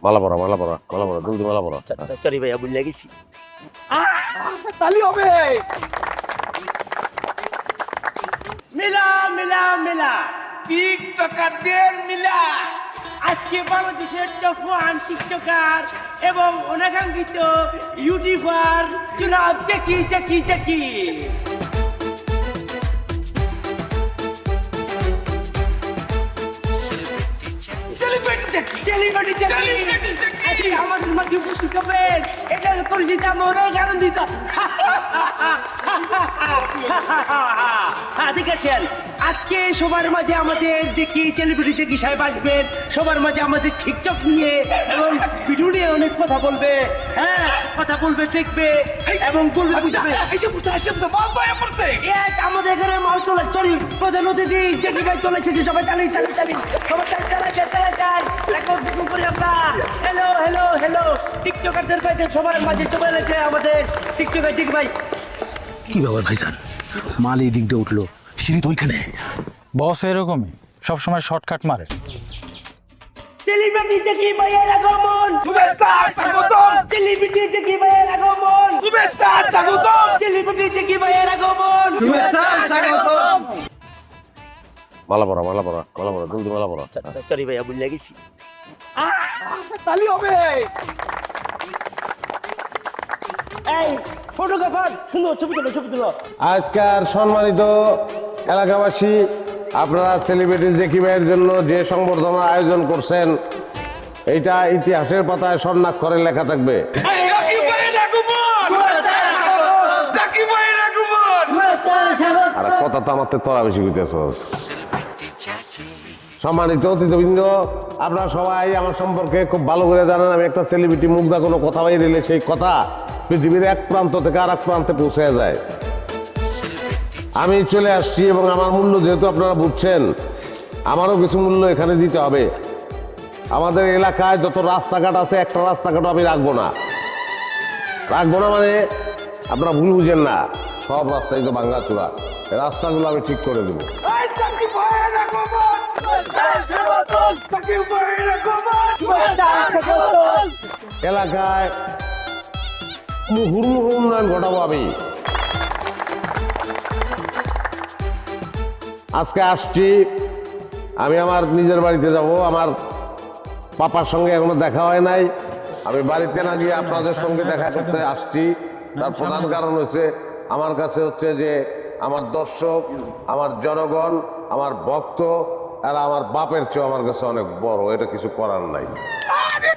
মালা পরা মালা পরা মালা পরা জলদি মালা পরা। সরি ভাইয়া বুঝলে গেছি। তালি হবে। মেলা মেলা মেলা টিকটকারদের মিলা। আজকে বাংলাদেশের টপ ওয়ান টিকটকার এবং অনাকাঙ্ক্ষিত ইউটিউবার জনাব জ্যাকি জ্যাকি জ্যাকি। সেলিব্রিটি জ্যাকি আজকে আমাদের মাঝে উপস্থিত হবেন। এটা পরিচিত আমরা অনেক আনন্দিত। দেখেছেন আজকে সবার মাঝে আমাদের জ্যাকি সেলিব্রিটি জ্যাকি সাহেব আসবেন। সবার মাঝে আমাদের টিকটক নিয়ে এবং ভিডিও নিয়ে অনেক কথা বলবে। হ্যাঁ কথা বলবে দেখবে এবং বলবে বুঝবে। Yes, আমাদের এখানে মাল চলে চলি প্রধান অতিথি জ্যাকি ভাই চলেছে সবাই তালি তালি তালি সবাই তালি তালি তালি তালি একদম শুরু করি আমরা। হ্যালো হ্যালো হ্যালো টিকটকারদের ভাইদের সবার মাঝে চলে এসেছে আমাদের টিকটকার জ্যাকি ভাই। কি ব্যাপার ভাইজান, মাল এই দিকটা উঠলো, সিঁড়ি তো ওইখানে। বস এরকমই সবসময় শর্টকাট মারে। সেলিব্রিটি জ্যাকি ভাইয়ের আগমন, শুভেচ্ছা স্বাগতম। সেলিব্রিটি জ্যাকি ভাইয়ের আগমন, শুভেচ্ছা স্বাগতম। সেলিব্রিটি জ্যাকি ভাইয়ের আগমন। শুভেচ্ছা স্বাগতম। মালা পরা মালা পরা মালা পরা জলদি মালা পরা। সরি ভাইয়া বুঝলে গেছি। তালি হবে। এই ফটোগ্রাফার সুন্দর ছবি তুলো ছবি তুলো। আজকের সম্মানিত এলাকাবাসী, আপনারা সেলিব্রিটি জ্যাকি ভাইয়ের জন্য যে সংবর্ধনা আয়োজন করছেন, এইটা ইতিহাসের পাতায় স্বর্ণাক্ষরে লেখা থাকবে। জ্যাকি ভাইয়ের আগমন। জ্যাকি ভাইয়ের আগমন। আর কথা তো আমার তোরা বেশি বুঝতেছ। সম্মানিত অতিথিবৃন্দ, আপনারা সবাই আমার সম্পর্কে খুব ভালো করে জানেন। আমি একটা সেলিব্রিটি, মুগ্ধা কোনো কথা বাইরে এলে সেই কথা পৃথিবীর এক প্রান্ত থেকে আর এক প্রান্তে পৌঁছে যায়। আমি চলে আসছি এবং আমার মূল্য যেহেতু আপনারা বুঝছেন, আমারও কিছু মূল্য এখানে দিতে হবে। আমাদের এলাকায় যত রাস্তাঘাট আছে, একটা রাস্তাঘাটও আমি রাখবো না। রাখবো না মানে আপনারা ভুল বুঝেন না, সব রাস্তাই তো ভাঙ্গাচোরা। এই রাস্তাগুলো আমি ঠিক করে দেবো। জ্যাকি ভাইয়ের আগমন। শুভেচ্ছা স্বাগতম। জ্যাকি ভাইয়ের আগমন। শুভেচ্ছা স্বাগতম। এলাকায় মুহুর্মুহু উন্নয়ন ঘটাবো আমি। আজকে আসছি, আমি আমার নিজের বাড়িতে যাব। আমার পাপার সঙ্গে এখনো দেখা হয় নাই। আমি বাড়িতে না গিয়ে আপনাদের সঙ্গে দেখা করতে আসছি। তার প্রধান কারণ হচ্ছে আমার কাছে হচ্ছে যে আমার দর্শক, আমার জনগণ, আমার ভক্ত, এরা আমার বাপের চেয়ে আমার কাছে অনেক বড়। এটা কিছু করার নাই।